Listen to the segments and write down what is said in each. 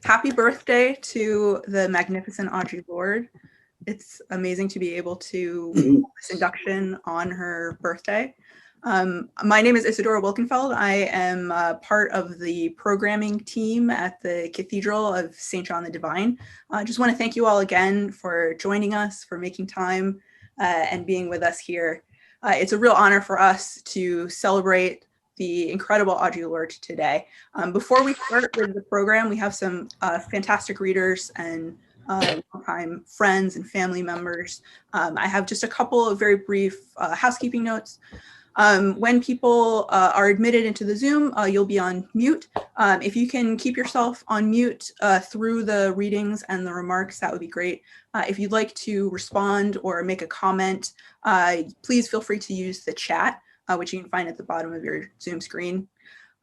Happy birthday to the magnificent Audre Lorde. It's amazing to be able to hold this induction on her birthday. My name is Isadora Wilkenfeld. I am part of the programming team at the Cathedral of St. John the Divine. I just want to thank you all again for joining us, for making time and being with us here. It's a real honor for us to celebrate the incredible Audre Lorde today. Before we start with the program, we have some fantastic readers and longtime friends and family members. I have just a couple of very brief housekeeping notes. When people are admitted into the Zoom, you'll be on mute. If you can keep yourself on mute through the readings and the remarks, that would be great. If you'd like to respond or make a comment, please feel free to use the chat, which you can find at the bottom of your Zoom screen.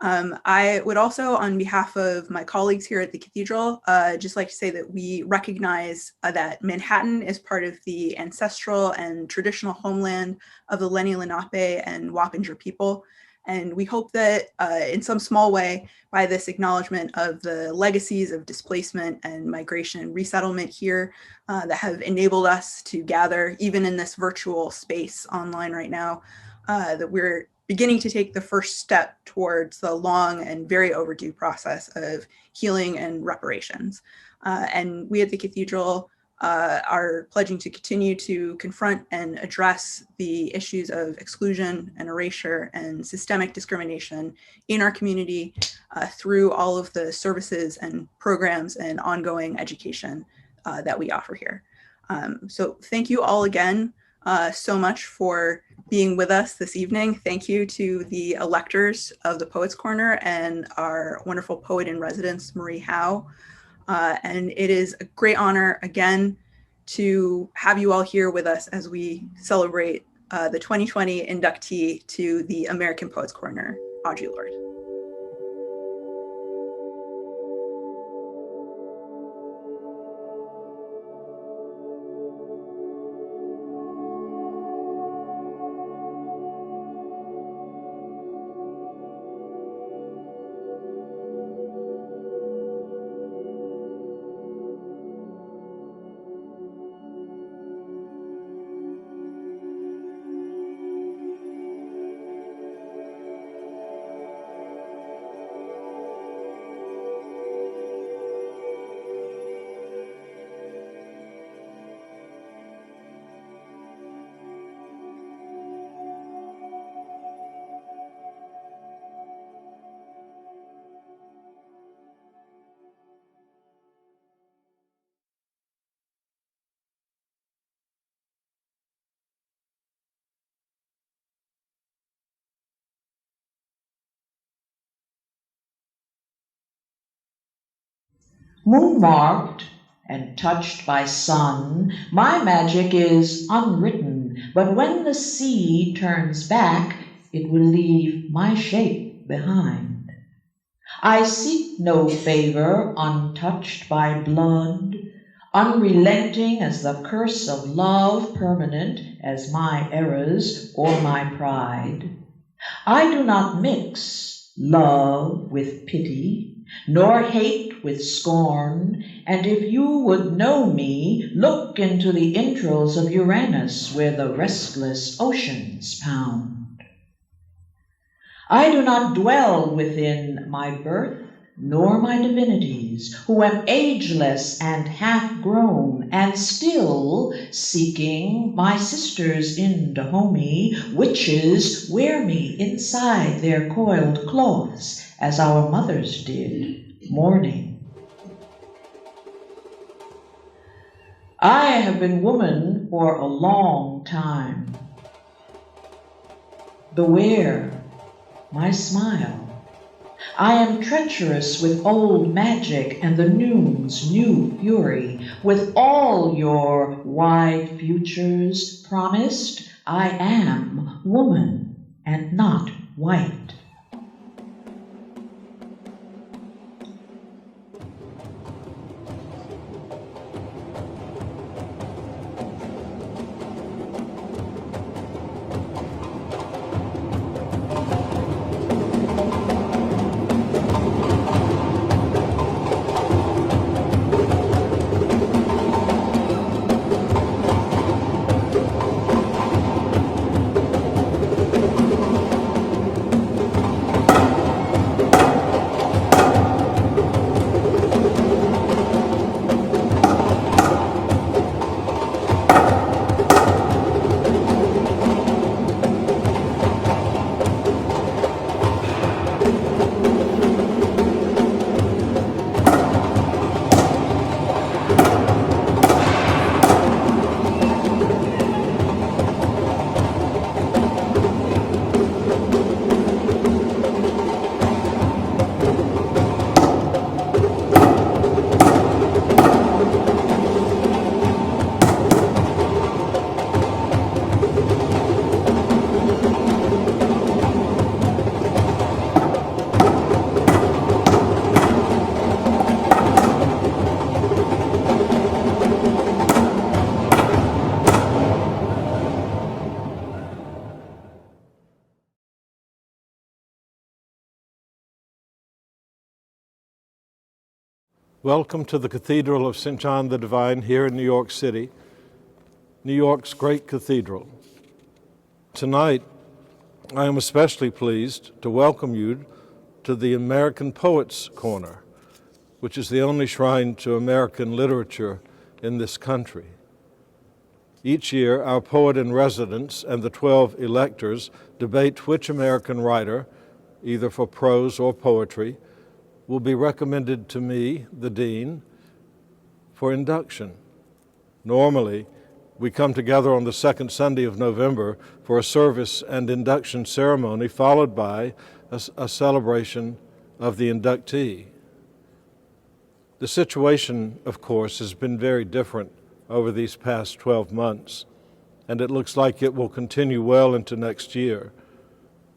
I would also, on behalf of my colleagues here at the Cathedral, just like to say that we recognize that Manhattan is part of the ancestral and traditional homeland of the Lenni Lenape and Wappinger people. And we hope that in some small way, by this acknowledgement of the legacies of displacement and migration and resettlement here that have enabled us to gather, even in this virtual space online right now, that we're beginning to take the first step towards the long and very overdue process of healing and reparations. And we at the Cathedral are pledging to continue to confront and address the issues of exclusion and erasure and systemic discrimination in our community through all of the services and programs and ongoing education that we offer here. So thank you all again so much for being with us this evening. Thank you to the electors of the Poets Corner and our wonderful poet in residence, Marie Howe. And it is a great honor again to have you all here with us as we celebrate the 2020 inductee to the American Poets Corner, Audre Lorde. Moon-marked and touched by sun, my magic is unwritten, but when the sea turns back, it will leave my shape behind. I seek no favor untouched by blood, unrelenting as the curse of love, permanent as my errors or my pride. I do not mix love with pity, nor hate with scorn, and if you would know me, look into the entrails of Uranus where the restless oceans pound. I do not dwell within my birth, nor my divinities, who am ageless and half-grown, and still seeking my sisters in Dahomey. Witches wear me inside their coiled cloths, as our mothers did, mourning. I have been woman for a long time. Beware my smile. I am treacherous with old magic and the noon's new fury. With all your wide futures promised, I am woman and not white. Welcome to the Cathedral of St. John the Divine here in New York City, New York's great cathedral. Tonight, I am especially pleased to welcome you to the American Poets Corner, which is the only shrine to American literature in this country. Each year, our poet in residence and the 12 electors debate which American writer, either for prose or poetry, will be recommended to me, the dean, for induction. Normally, we come together on the second Sunday of November for a service and induction ceremony, followed by a celebration of the inductee. The situation, of course, has been very different over these past 12 months, and it looks like it will continue well into next year.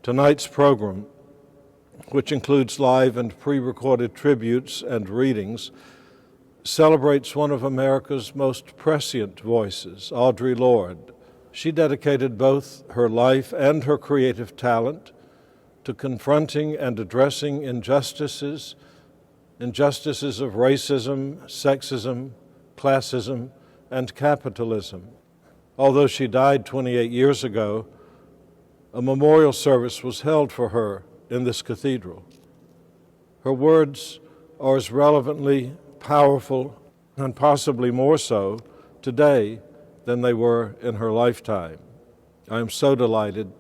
Tonight's program, which includes live and pre-recorded tributes and readings, celebrates one of America's most prescient voices, Audre Lorde. She dedicated both her life and her creative talent to confronting and addressing injustices of racism, sexism, classism, and capitalism. Although she died 28 years ago, a memorial service was held for her in this cathedral. Her words are as relevantly powerful, and possibly more so, today than they were in her lifetime. I am so delighted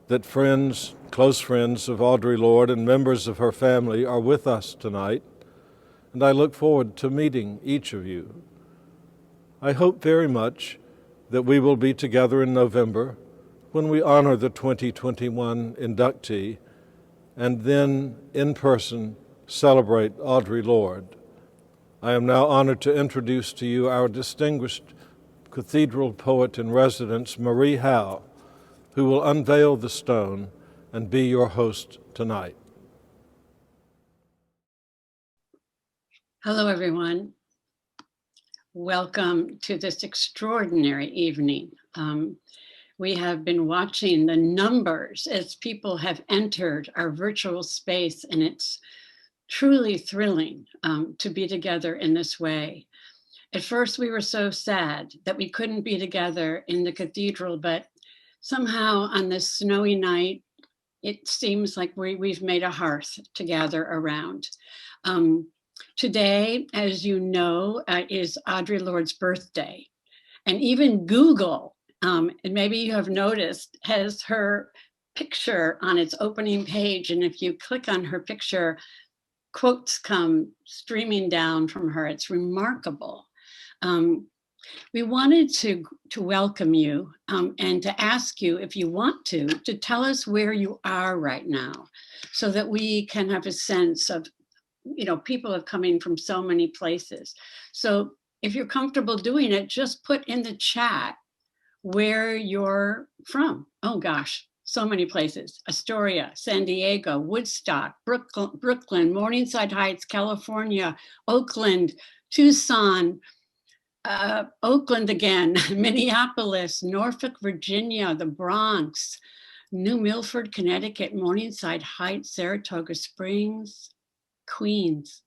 that friends, close friends of Audre Lorde and members of her family are with us tonight, and I look forward to meeting each of you. I hope very much that we will be together in November when we honor the 2021 inductee and then, in person, celebrate Audre Lorde. I am now honored to introduce to you our distinguished Cathedral Poet in Residence, Marie Howe, who will unveil the stone and be your host tonight. Hello, everyone. Welcome to this extraordinary evening. We have been watching the numbers as people have entered our virtual space, and it's truly thrilling to be together in this way. At first, we were so sad that we couldn't be together in the cathedral, but somehow on this snowy night, it seems like we've made a hearth to gather around. Today, as you know, is Audre Lorde's birthday, and even Google, and maybe you have noticed, has her picture on its opening page. And if you click on her picture, quotes come streaming down from her. It's remarkable. We wanted to welcome you and to ask you, if you want to tell us where you are right now, so that we can have a sense of, people are coming from so many places. So if you're comfortable doing it, just put in the chat where you're from. Oh gosh, so many places. Astoria, San Diego, Woodstock, Brooklyn, Morningside Heights, California, Oakland, Tucson, Oakland again, Minneapolis, Norfolk, Virginia, the Bronx, New Milford, Connecticut, Morningside Heights, Saratoga Springs, Queens,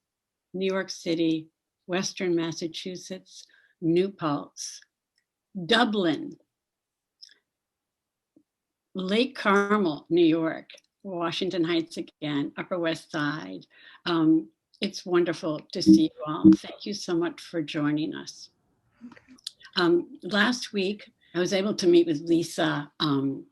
New York City, Western Massachusetts, New Paltz, Dublin, Lake Carmel, New York, Washington Heights again, Upper West Side. It's wonderful to see you all. Thank you so much for joining us. Last week, I was able to meet with Lisa and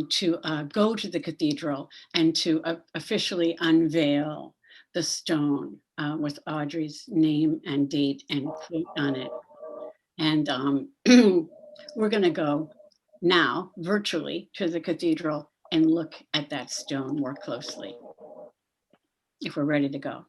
to go to the cathedral and to officially unveil the stone with Audre's name and date and quote on it. And we're going to go now virtually to the cathedral and look at that stone more closely, if we're ready to go.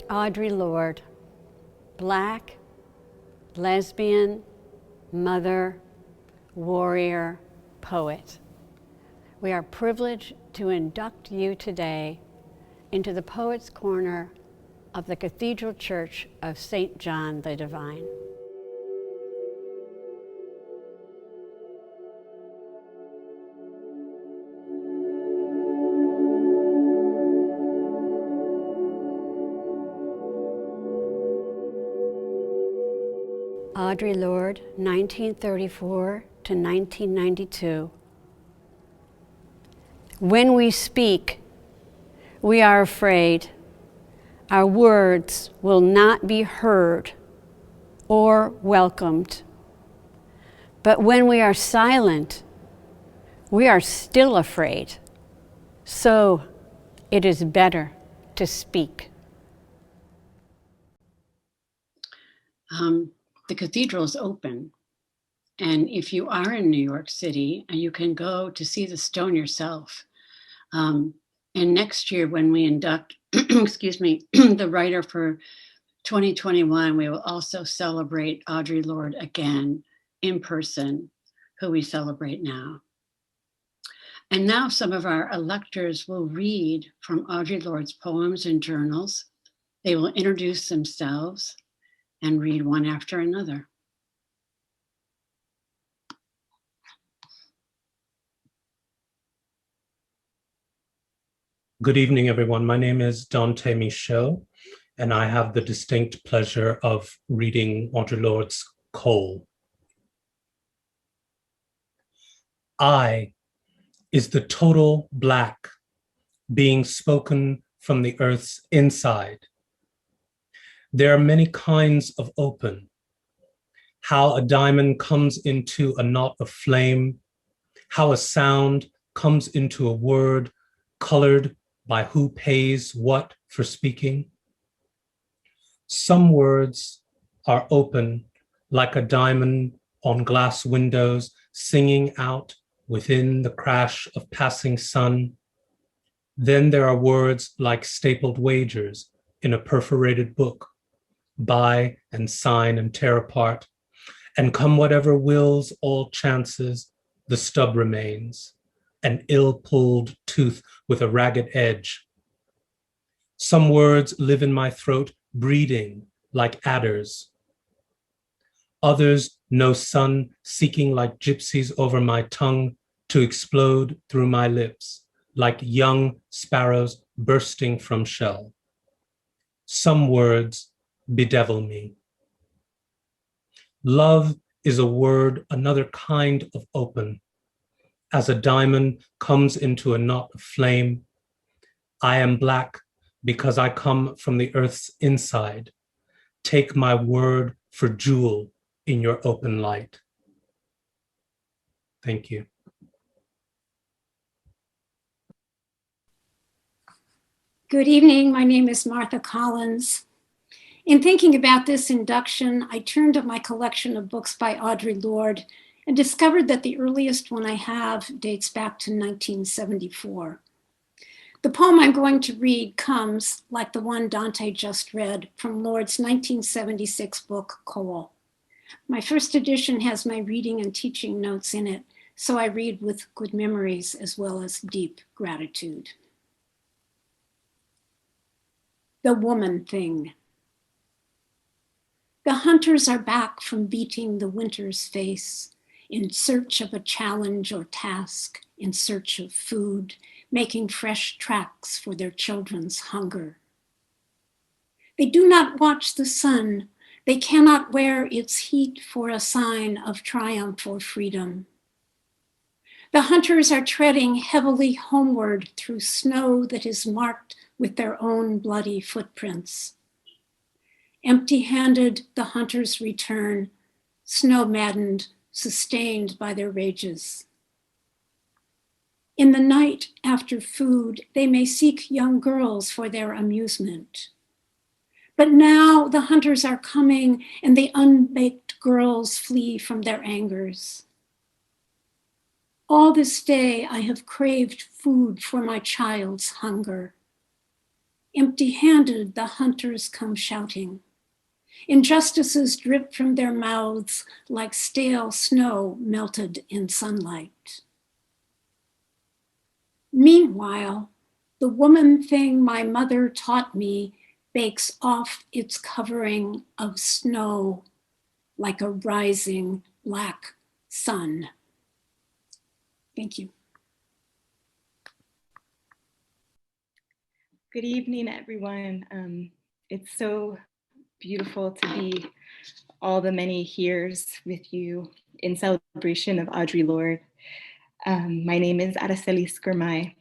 Audre Lorde, Black, lesbian, mother, warrior, poet. We are privileged to induct you today into the Poets' Corner of the Cathedral Church of St. John the Divine. Audre Lorde, 1934 to 1992. When we speak, we are afraid our words will not be heard or welcomed. But when we are silent, we are still afraid. So it is better to speak. The cathedral is open. And if you are in New York City, you can go to see the stone yourself. And next year when we induct, excuse me, the writer for 2021, we will also celebrate Audre Lorde again in person, who we celebrate now. And now some of our electors will read from Audre Lorde's poems and journals. They will introduce themselves and read one after another. Good evening, everyone. My name is Dante Micheaux, and I have the distinct pleasure of reading Audre Lorde's Coal. I is the total black being spoken from the earth's inside. There are many kinds of open. How a diamond comes into a knot of flame, how a sound comes into a word colored by who pays what for speaking. Some words are open like a diamond on glass windows, singing out within the crash of passing sun. Then there are words like stapled wagers in a perforated book, buy and sign and tear apart, and come whatever wills all chances, the stub remains, an ill-pulled tooth with a ragged edge. Some words live in my throat, breeding like adders. Others know sun seeking like gypsies over my tongue to explode through my lips, like young sparrows bursting from shell. Some words bedevil me. Love is a word, another kind of open. As a diamond comes into a knot of flame, I am black because I come from the earth's inside. Take my word for jewel in your open light. Thank you. Good evening. My name is Martha Collins. In thinking about this induction, I turned to my collection of books by Audre Lorde and discovered that the earliest one I have dates back to 1974. The poem I'm going to read comes, like the one Dante just read, from Lorde's 1976 book, Coal. My first edition has my reading and teaching notes in it, so I read with good memories as well as deep gratitude. The woman thing. The hunters are back from beating the winter's face, in search of a challenge or task, in search of food, making fresh tracks for their children's hunger. They do not watch the sun. They cannot wear its heat for a sign of triumph or freedom. The hunters are treading heavily homeward through snow that is marked with their own bloody footprints. Empty-handed, the hunters return, snow-maddened, sustained by their rages. In the night, after food, they may seek young girls for their amusement. But now the hunters are coming, and the unbaked girls flee from their angers. All this day I have craved food for my child's hunger. Empty-handed, the hunters come shouting. Injustices drip from their mouths like stale snow melted in sunlight. Meanwhile, the woman thing my mother taught me bakes off its covering of snow like a rising black sun. Thank you. Good evening, everyone. It's so beautiful to be all the many years with you in celebration of Audre Lorde. My name is Araceli Skirmay.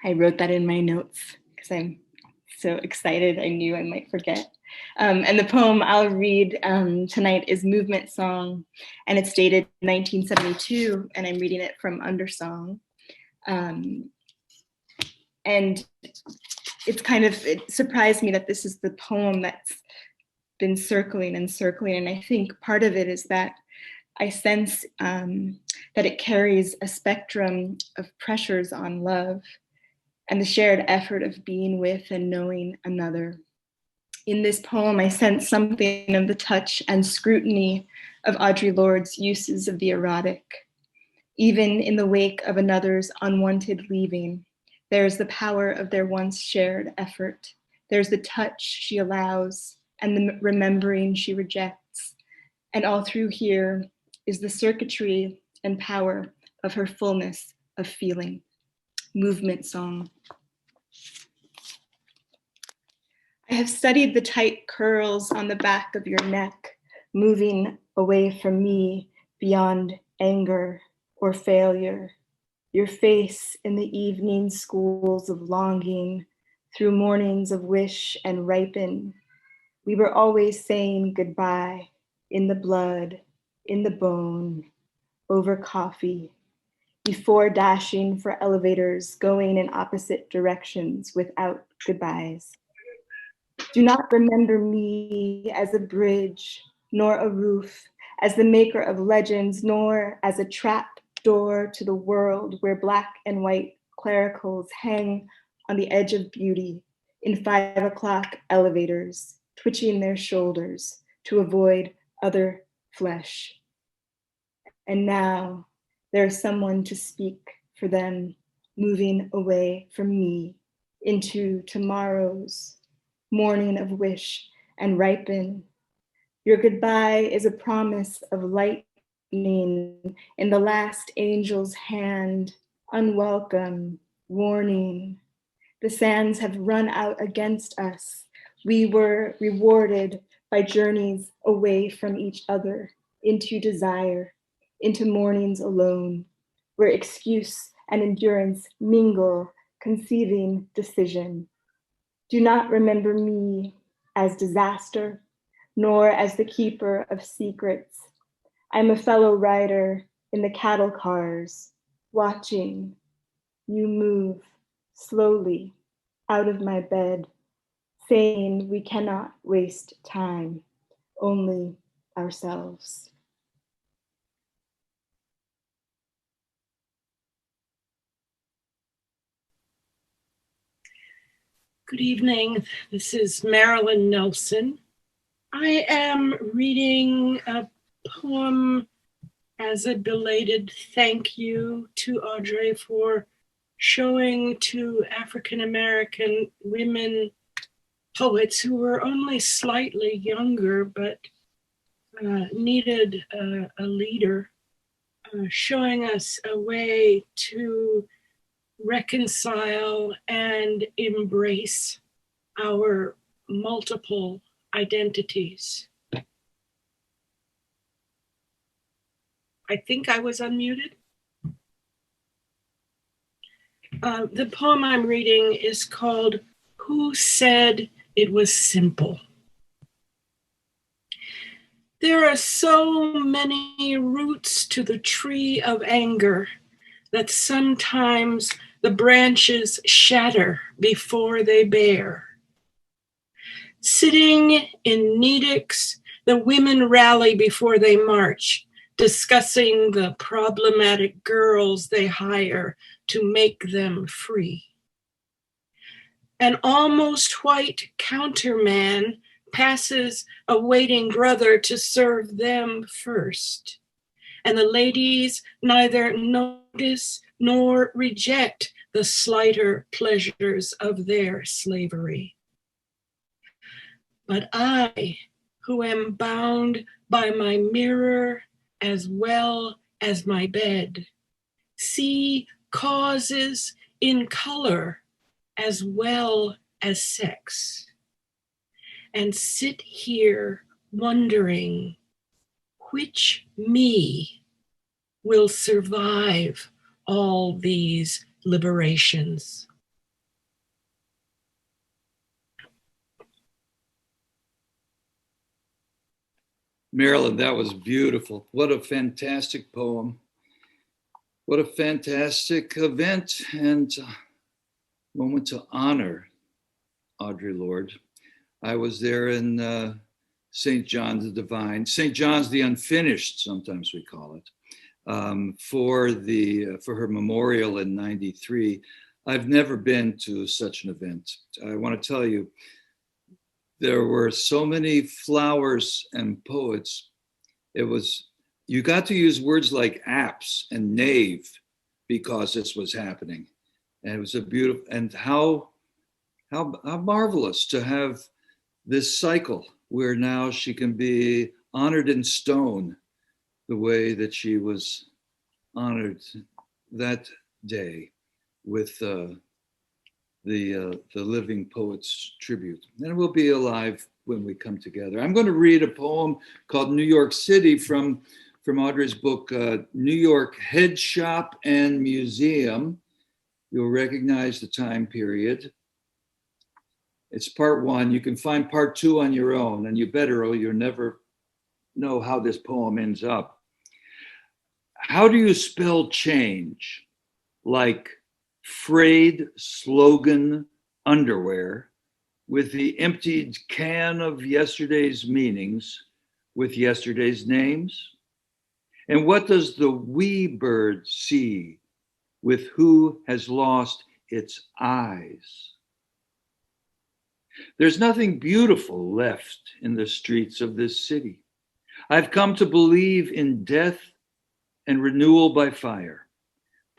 I wrote that in my notes because I'm so excited. I knew I might forget. And the poem I'll read tonight is Movement Song, and it's dated 1972, and I'm reading it from Undersong. And it surprised me that this is the poem that's been circling and circling. And I think part of it is that I sense that it carries a spectrum of pressures on love and the shared effort of being with and knowing another. In this poem, I sense something of the touch and scrutiny of Audre Lorde's uses of the erotic. Even in the wake of another's unwanted leaving, there's the power of their once shared effort. There's the touch she allows and the remembering she rejects. And all through here is the circuitry and power of her fullness of feeling. Movement Song. I have studied the tight curls on the back of your neck, moving away from me beyond anger or failure. Your face in the evening schools of longing, through mornings of wish and ripen. We were always saying goodbye in the blood, in the bone, over coffee, before dashing for elevators, going in opposite directions without goodbyes. Do not remember me as a bridge, nor a roof, as the maker of legends, nor as a trap door to the world where black and white clericals hang on the edge of beauty in 5 o'clock elevators, twitching their shoulders to avoid other flesh. And now there's someone to speak for them, moving away from me into tomorrow's morning of wish and ripen. Your goodbye is a promise of lightning in the last angel's hand, unwelcome, warning. The sands have run out against us. We were rewarded by journeys away from each other into desire, into mornings alone, where excuse and endurance mingle, conceiving decision. Do not remember me as disaster, nor as the keeper of secrets. I'm a fellow rider in the cattle cars, watching you move slowly out of my bed, saying we cannot waste time, only ourselves. Good evening. This is Marilyn Nelson. I am reading a poem as a belated thank you to Audre for showing to African-American women poets who were only slightly younger but needed a leader, showing us a way to reconcile and embrace our multiple identities. I think I was unmuted. The poem I'm reading is called Who Said It Was Simple? There are so many roots to the tree of anger that sometimes the branches shatter before they bear. Sitting in Nedics, the women rally before they march, discussing the problematic girls they hire to make them free. An almost white counterman passes a waiting brother to serve them first. And the ladies neither notice nor reject the slighter pleasures of their slavery. But I, who am bound by my mirror as well as my bed, see causes in color as well as sex, and sit here wondering which me will survive all these liberations. Marilyn, that was beautiful. What a fantastic poem. What a fantastic event and moment to honor Audre Lorde. I was there in St. John the Divine, St. John's the Unfinished, sometimes we call it, for her memorial in '93. I've never been to such an event. I want to tell you, there were so many flowers and poets. You got to use words like apse and knave because this was happening. And it was a beautiful, and how marvelous to have this cycle where now she can be honored in stone the way that she was honored that day with the Living Poets Tribute. And it will be alive when we come together. I'm going to read a poem called New York City from Audre's book, New York Head Shop and Museum. You'll recognize the time period. It's part one. You can find part two on your own, and you better, or you'll never know how this poem ends up. How do you spell change? Like frayed slogan underwear with the emptied can of yesterday's meanings with yesterday's names? And what does the wee bird see with who has lost its eyes? There's nothing beautiful left in the streets of this city. I've come to believe in death and renewal by fire,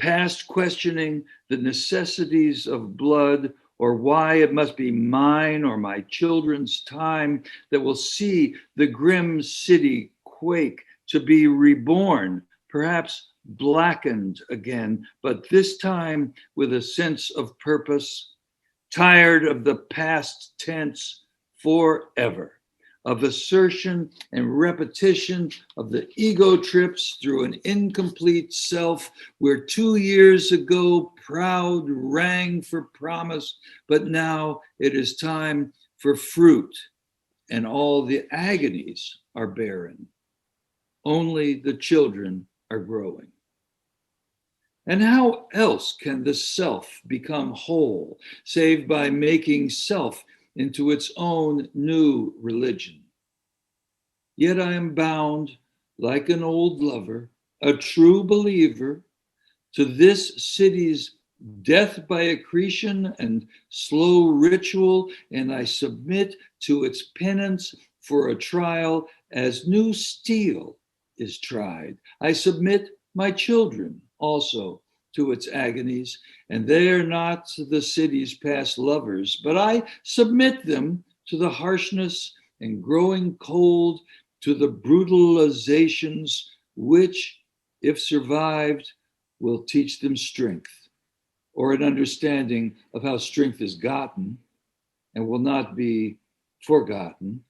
past questioning the necessities of blood or why it must be mine or my children's time that will see the grim city quake to be reborn, perhaps blackened again, but this time with a sense of purpose, tired of the past tense forever, of assertion and repetition of the ego trips through an incomplete self where 2 years ago proud rang for promise, but now it is time for fruit and all the agonies are barren. Only the children are growing. And how else can the self become whole, save by making self into its own new religion? Yet I am bound, like an old lover, a true believer, to this city's death by accretion and slow ritual, and I submit to its penance for a trial as new steel is tried. I submit my children also to its agonies, and they are not the city's past lovers, but I submit them to the harshness and growing cold, to the brutalizations which, if survived, will teach them strength, or an understanding of how strength is gotten and will not be forgotten.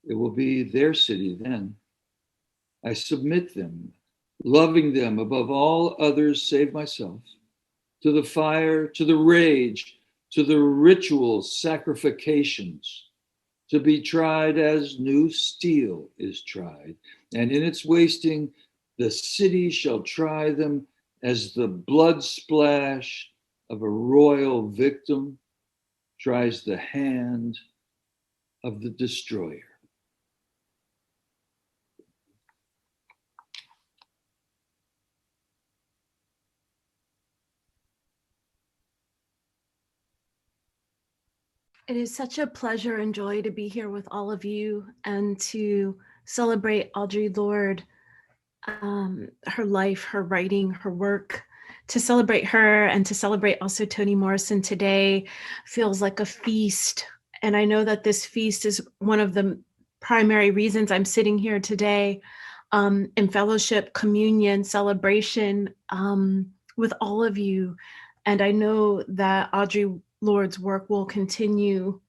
It will be their city then. I submit them, loving them above all others save myself, to the fire, to the rage, to the ritual sacrifications, to be tried as new steel is tried. And in its wasting, the city shall try them as the blood splash of a royal victim tries the hand of the destroyer. It is such a pleasure and joy to be here with all of you and to celebrate Audre Lorde, her life, her writing, her work. To celebrate her and to celebrate also Toni Morrison today feels like a feast. And I know that this feast is one of the primary reasons I'm sitting here today in fellowship, communion, celebration with all of you. And I know that Audre Lorde's work will continue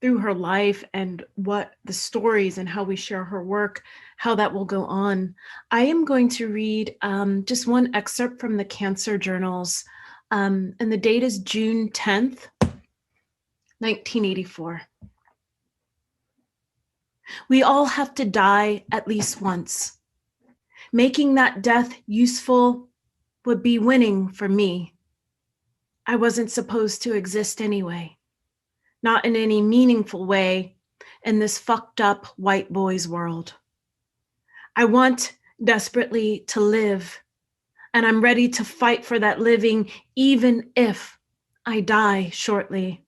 through her life and what the stories and how we share her work, how that will go on. I am going to read just one excerpt from the Cancer Journals, and the date is June 10th, 1984. We all have to die at least once. Making that death useful would be winning for me. I wasn't supposed to exist anyway. Not in any meaningful way in this fucked up white boy's world. I want desperately to live, and I'm ready to fight for that living even if I die shortly.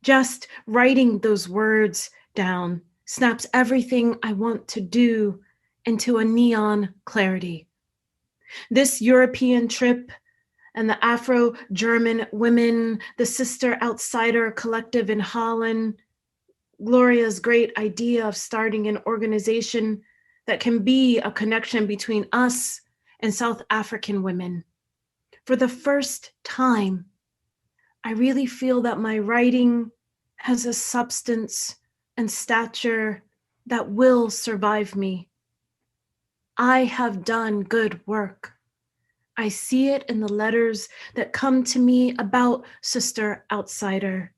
Just writing those words down snaps everything I want to do into a neon clarity. This European trip and the Afro-German women, the Sister Outsider Collective in Holland, Gloria's great idea of starting an organization that can be a connection between us and South African women. For the first time, I really feel that my writing has a substance and stature that will survive me. I have done good work. I see it in the letters that come to me about Sister Outsider.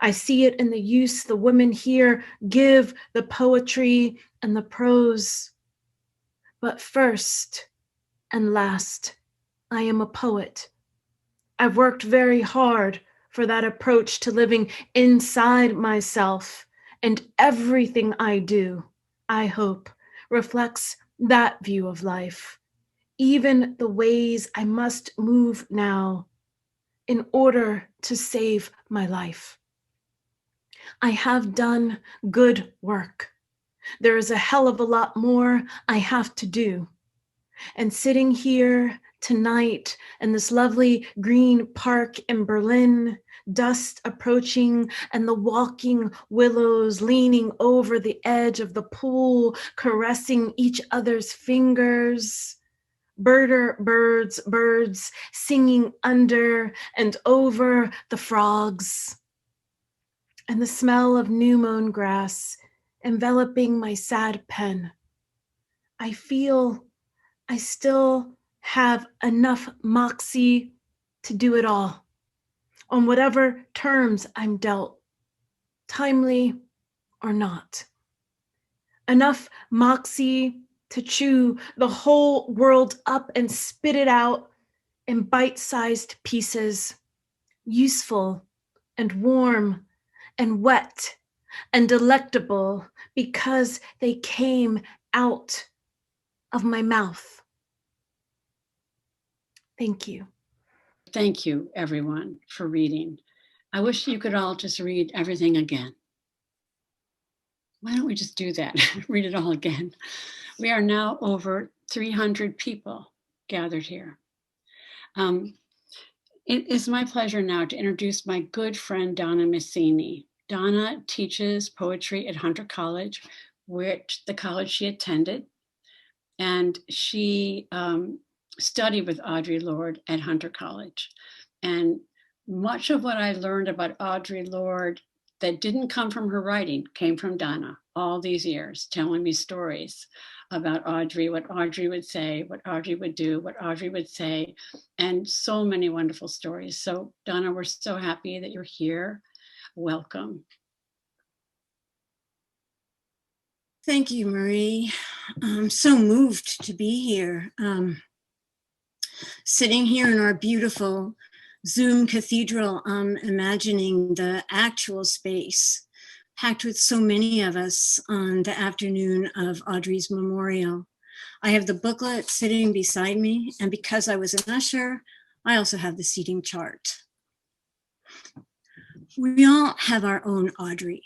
I see it in the use the women here give the poetry and the prose. But first and last, I am a poet. I've worked very hard for that approach to living inside myself, and everything I do, I hope, reflects that view of life. Even the ways I must move now in order to save my life. I have done good work. There is a hell of a lot more I have to do. And sitting here tonight in this lovely green park in Berlin, dusk approaching and the walking willows leaning over the edge of the pool, caressing each other's fingers, birds singing under and over the frogs, and the smell of new mown grass enveloping my sad pen. I feel I still have enough moxie to do it all, on whatever terms I'm dealt, timely or not. Enough moxie to chew the whole world up and spit it out in bite-sized pieces, useful and warm and wet and delectable because they came out of my mouth. Thank you. Thank you, everyone, for reading. I wish you could all just read everything again. Why don't we just do that? Read it all again. We are now over 300 people gathered here. It is my pleasure now to introduce my good friend, Donna Messini. Donna teaches poetry at Hunter College, which the college she attended. And she studied with Audre Lorde at Hunter College. And much of what I learned about Audre Lorde that didn't come from her writing came from Donna all these years, telling me stories about Audre, what Audre would say, what Audre would do, what Audre would say, and so many wonderful stories. So Donna, we're so happy that you're here. Welcome. Thank you, Marie. I'm so moved to be here. Sitting here in our beautiful Zoom cathedral, imagining the actual space packed with so many of us on the afternoon of Audre's memorial. I have the booklet sitting beside me, and because I was an usher, I also have the seating chart. We all have our own Audre.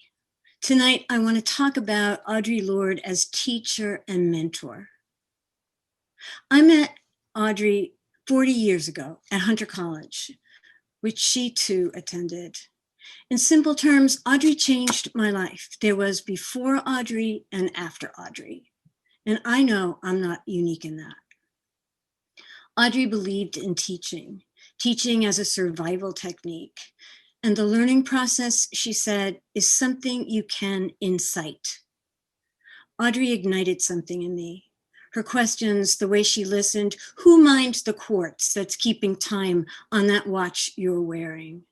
Tonight, I want to talk about Audre Lorde as teacher and mentor. I met Audre 40 years ago at Hunter College, which she too attended. In simple terms, Audre changed my life. There was before Audre and after Audre. And I know I'm not unique in that. Audre believed in teaching as a survival technique. And the learning process, she said, is something you can incite. Audre ignited something in me. Her questions, the way she listened, who minds the quartz that's keeping time on that watch you're wearing?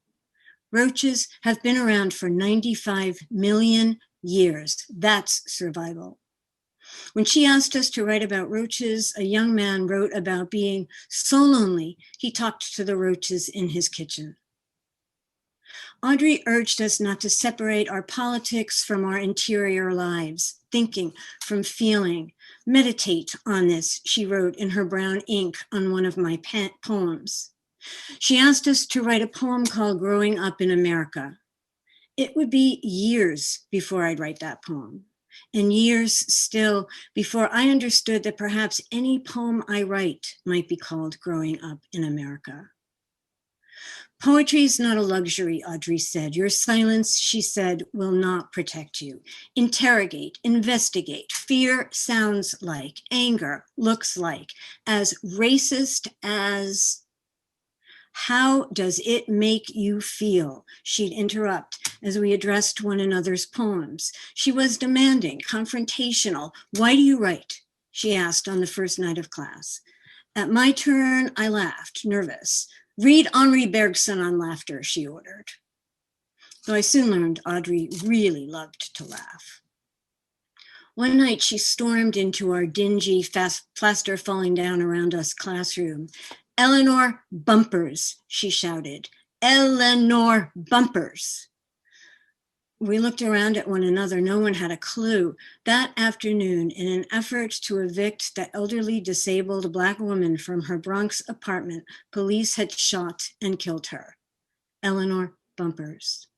Roaches have been around for 95 million years. That's survival. When she asked us to write about roaches, a young man wrote about being so lonely, he talked to the roaches in his kitchen. Audre urged us not to separate our politics from our interior lives, thinking from feeling. Meditate on this, she wrote in her brown ink on one of my poems. She asked us to write a poem called Growing Up in America. It would be years before I'd write that poem, and years still before I understood that perhaps any poem I write might be called Growing Up in America. Poetry is not a luxury, Audre said. Your silence, she said, will not protect you. Interrogate, investigate. Fear sounds like, anger looks like, as racist as. How does it make you feel? She'd interrupt as we addressed one another's poems. She was demanding, confrontational. Why do you write? She asked on the first night of class. At my turn, I laughed, nervous. Read Henri Bergson on laughter, she ordered. Though I soon learned Audre really loved to laugh. One night she stormed into our dingy, plaster falling down around us classroom. Eleanor Bumpers, she shouted. Eleanor Bumpers. We looked around at one another. No one had a clue. That afternoon, in an effort to evict the elderly disabled Black woman from her Bronx apartment, police had shot and killed her. Eleanor Bumpers.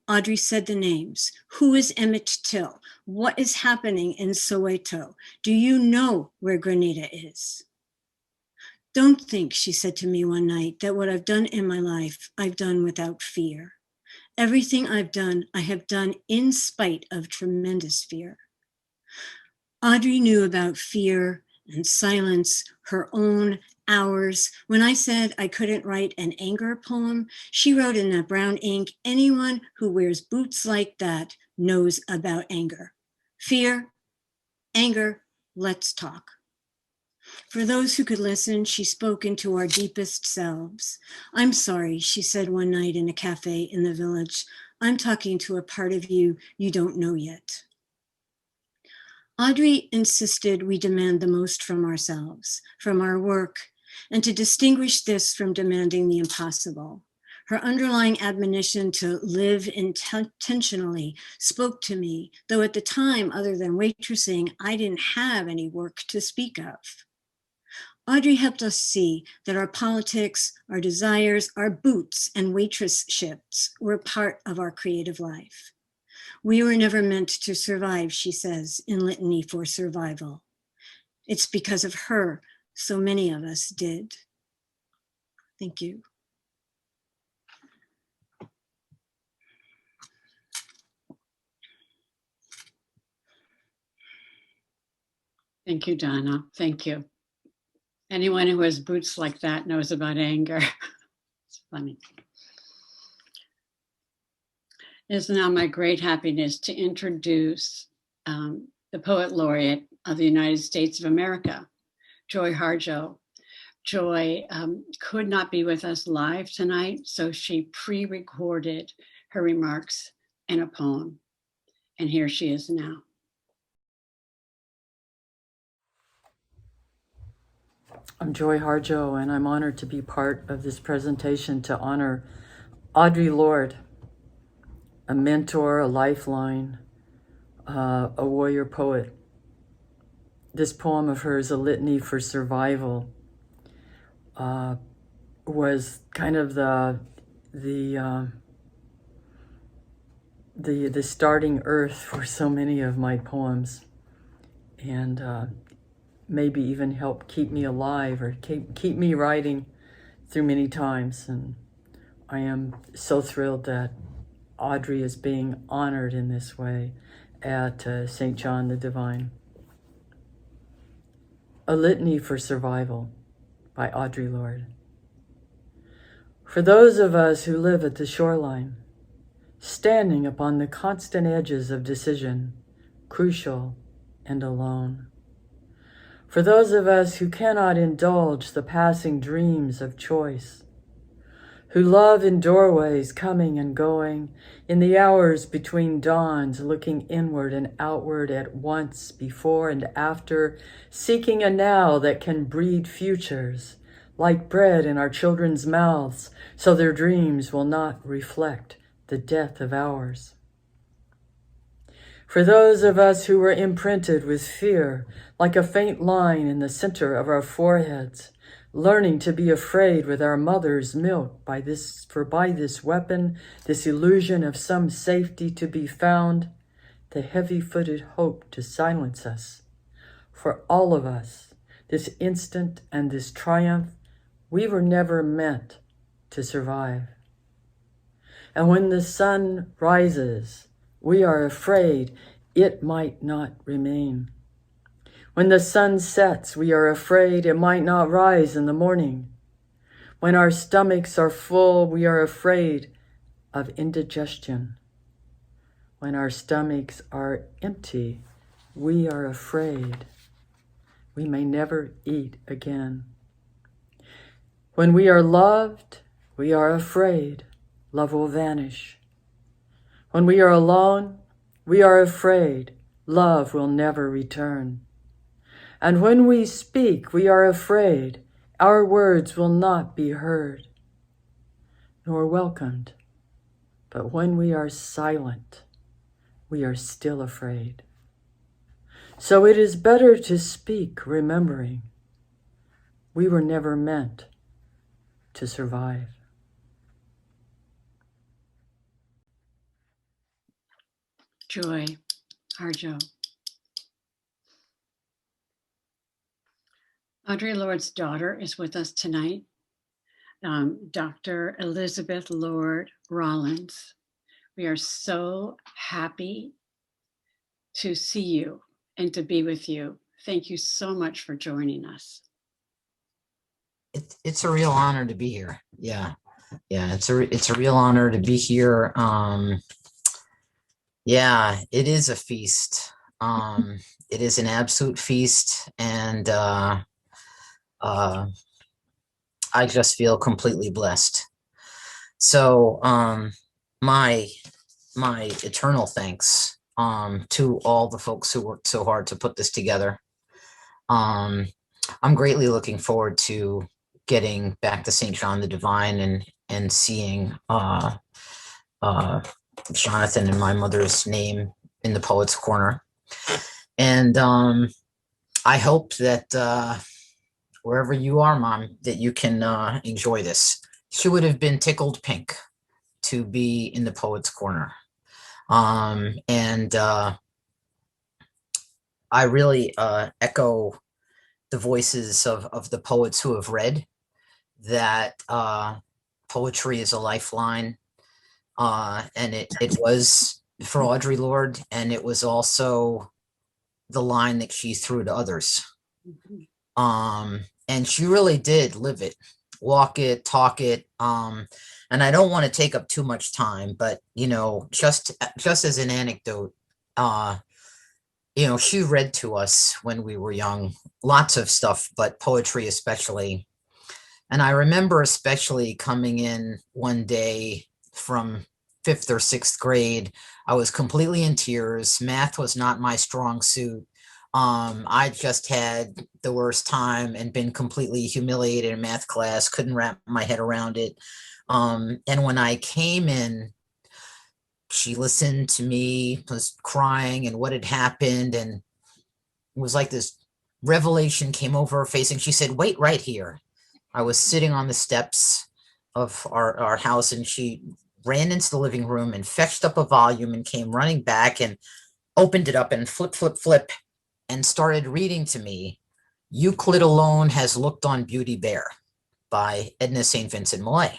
Audre said the names. Who is Emmett Till? What is happening in Soweto? Do you know where Grenada is? Don't think, she said to me one night, that what I've done in my life, I've done without fear. Everything I've done, I have done in spite of tremendous fear. Audre knew about fear and silence, her own, ours. When I said I couldn't write an anger poem, she wrote in that brown ink, anyone who wears boots like that knows about anger. Fear, anger, let's talk. For those who could listen, she spoke into our deepest selves. I'm sorry, she said one night in a cafe in the village. I'm talking to a part of you you don't know yet. Audre insisted we demand the most from ourselves, from our work, and to distinguish this from demanding the impossible. Her underlying admonition to live intentionally spoke to me, though at the time, other than waitressing, I didn't have any work to speak of. Audre helped us see that our politics, our desires, our boots and waitresships were part of our creative life. We were never meant to survive, she says in Litany for Survival. It's because of her so many of us did. Thank you. Thank you, Donna. Thank you. Anyone who has boots like that knows about anger. It's funny. It is now my great happiness to introduce the Poet Laureate of the United States of America, Joy Harjo. Joy could not be with us live tonight, so she pre-recorded her remarks in a poem. And here she is now. I'm Joy Harjo, and I'm honored to be part of this presentation to honor Audre Lorde, a mentor, a lifeline, a warrior poet. This poem of hers, A Litany for Survival, was kind of the the starting earth for so many of my poems, and maybe even help keep me alive or keep me writing through many times. And I am so thrilled that Audre is being honored in this way at St. John the Divine. A Litany for Survival by Audre Lorde. For those of us who live at the shoreline, standing upon the constant edges of decision, crucial and alone. For those of us who cannot indulge the passing dreams of choice, who love in doorways coming and going, in the hours between dawns, looking inward and outward at once, before and after, seeking a now that can breed futures, like bread in our children's mouths, so their dreams will not reflect the death of ours. For those of us who were imprinted with fear, like a faint line in the center of our foreheads, learning to be afraid with our mother's milk by this weapon, this illusion of some safety to be found, the heavy-footed hope to silence us. For all of us, this instant and this triumph, we were never meant to survive. And when the sun rises, we are afraid it might not remain. When the sun sets, we are afraid it might not rise in the morning. When our stomachs are full, we are afraid of indigestion. When our stomachs are empty, we are afraid we may never eat again. When we are loved, we are afraid love will vanish. When we are alone, we are afraid love will never return. And when we speak, we are afraid our words will not be heard nor welcomed. But when we are silent, we are still afraid. So it is better to speak, remembering we were never meant to survive. Joy, Harjo. Audre Lorde's daughter is with us tonight, Dr. Elizabeth Lorde Rollins. We are so happy to see you and to be with you. Thank you so much for joining us. It's a real honor to be here. Yeah, it's a real honor to be here. Yeah, it is a feast. It is an absolute feast, and I just feel completely blessed. So my eternal thanks to all the folks who worked so hard to put this together. I'm greatly looking forward to getting back to St. John the Divine and seeing Jonathan and my mother's name in the Poet's Corner. And I hope that wherever you are, Mom, that you can enjoy this. She would have been tickled pink to be in the Poet's Corner. And I really echo the voices of the poets who have read that poetry is a lifeline. And it was for Audre Lorde, and it was also the line that she threw to others. And she really did live it, walk it, talk it. And I don't want to take up too much time, but, you know, just as an anecdote, you know, she read to us when we were young, lots of stuff, but poetry especially. And I remember especially coming in one day from 5th or 6th grade. I was completely in tears. Math was not my strong suit. I just had the worst time and been completely humiliated in math class, couldn't wrap my head around it. And when I came in, she listened to me, was crying and what had happened. And it was like this revelation came over her face, and she said, "Wait right here." I was sitting on the steps of our house, and she ran into the living room and fetched up a volume and came running back and opened it up and flip, flip, flip, and started reading to me Euclid Alone Has Looked on Beauty Bare by Edna St. Vincent Millay.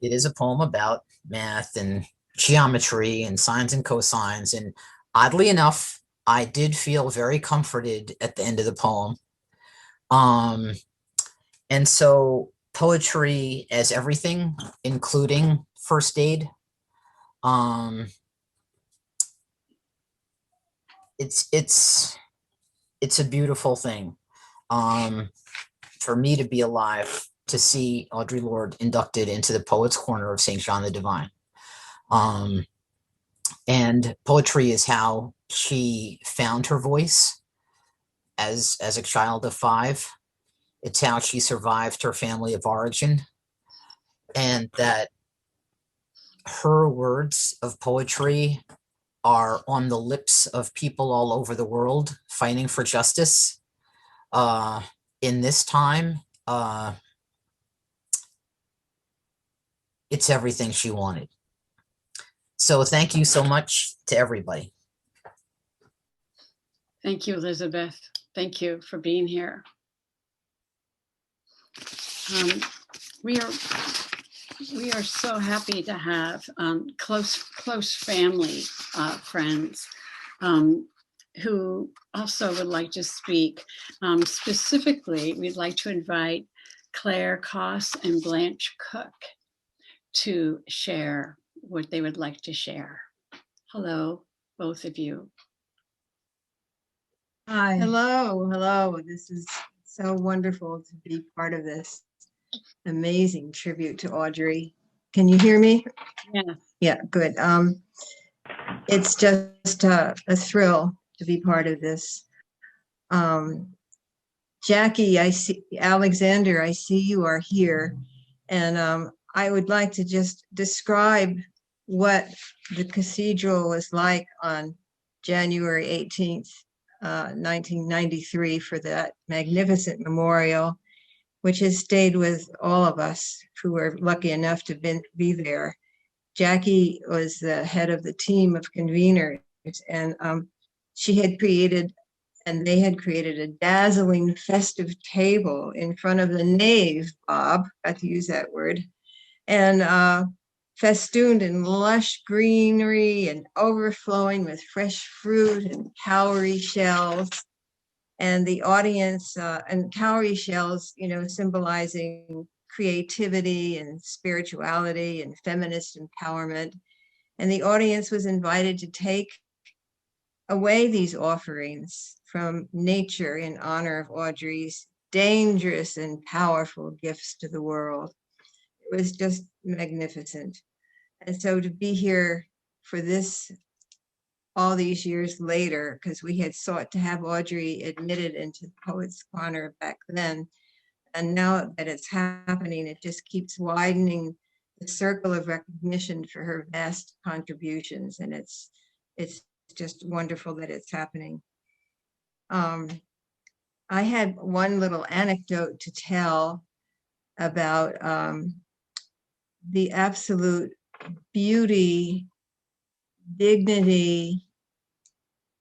It is a poem about math and geometry and sines and cosines. And oddly enough, I did feel very comforted at the end of the poem. And so poetry as everything, including first aid. It's a beautiful thing. For me to be alive, to see Audre Lorde inducted into the Poets' Corner of St. John the Divine. And poetry is how she found her voice as a child of 5. It's how she survived her family of origin. And that her words of poetry are on the lips of people all over the world fighting for justice. In this time, it's everything she wanted. So thank you so much to everybody. Thank you, Elizabeth. Thank you for being here. We are so happy to have close family friends who also would like to speak. Specifically, we'd like to invite Claire Koss and Blanche Cook to share what they would like to share. Hello, both of you. Hi. Hello. This is so wonderful to be part of this amazing tribute to Audre. Can you hear me? Yes. Yeah, good. It's just a thrill to be part of this. Jackie, I see, Alexander, I see you are here. And I would like to just describe what the cathedral was like on January 18th, 1993 for that magnificent memorial, which has stayed with all of us who were lucky enough to be there. Jackie was the head of the team of conveners, and she had created, and they had created a dazzling festive table in front of the nave, Bob, got to use that word, and festooned in lush greenery and overflowing with fresh fruit and cowrie shells. And the audience, and cowrie shells, you know, symbolizing creativity and spirituality and feminist empowerment. And the audience was invited to take away these offerings from nature in honor of Audre's dangerous and powerful gifts to the world. It was just magnificent. And so to be here for this all these years later, because we had sought to have Audre admitted into the Poets' Corner back then. And now that it's happening, it just keeps widening the circle of recognition for her vast contributions. And it's just wonderful that it's happening. I had one little anecdote to tell about the absolute beauty, dignity,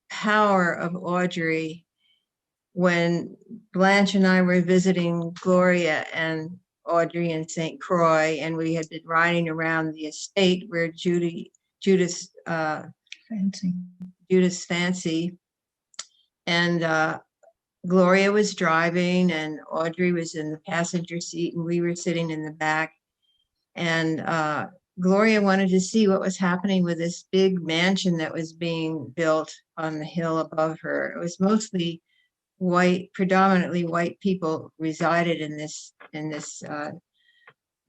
power of Audre when Blanche and I were visiting Gloria and Audre in St. Croix, and we had been riding around the estate where Judith's Fancy, and Gloria was driving and Audre was in the passenger seat and we were sitting in the back, and Gloria wanted to see what was happening with this big mansion that was being built on the hill above her. It was mostly white, predominantly white people resided in this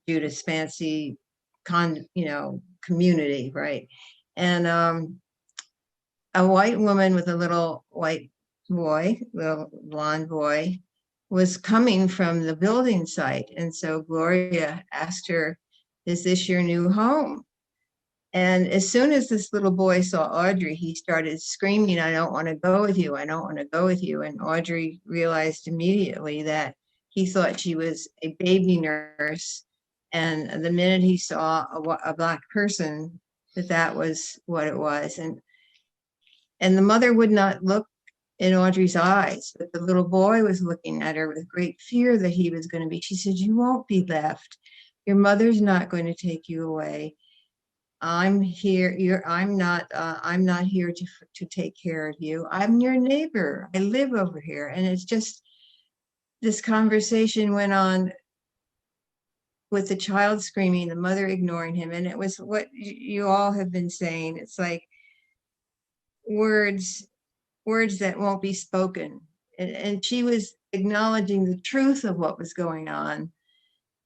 Judith's Fancy community, right? And a white woman with a little white boy, little blonde boy, was coming from the building site. And so Gloria asked her, "Is this your new home?" And as soon as this little boy saw Audre, he started screaming, "I don't want to go with you. I don't want to go with you." And Audre realized immediately that he thought she was a baby nurse And the minute he saw a Black person, that was what it was. And the mother would not look in Audrey's eyes, but the little boy was looking at her with great fear that he was going to be. She said, "You won't be left. Your mother's not going to take you away. I'm here. I'm not here to take care of you. I'm your neighbor. I live over here." And it's just, this conversation went on with the child screaming, the mother ignoring him. And it was what you all have been saying. It's like words that won't be spoken. And she was acknowledging the truth of what was going on.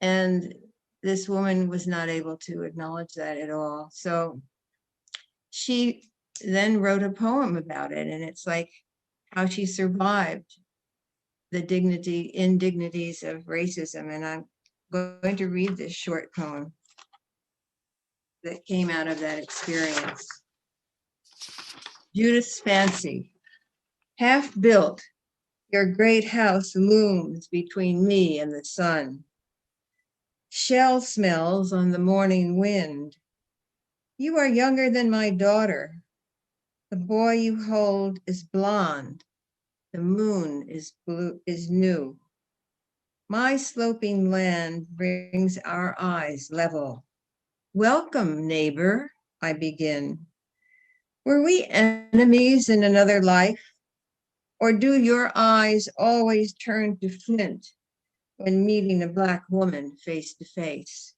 And this woman was not able to acknowledge that at all. So she then wrote a poem about it. And it's like how she survived the indignities of racism. And I'm going to read this short poem that came out of that experience. Judith's Fancy. Half built, your great house looms between me and the sun. Shell smells on the morning wind. You are younger than my daughter. The boy you hold is blonde. The moon is new. My sloping land brings our eyes level. Welcome, neighbor, I begin. Were we enemies in another life? Or do your eyes always turn to flint when meeting a Black woman face to face?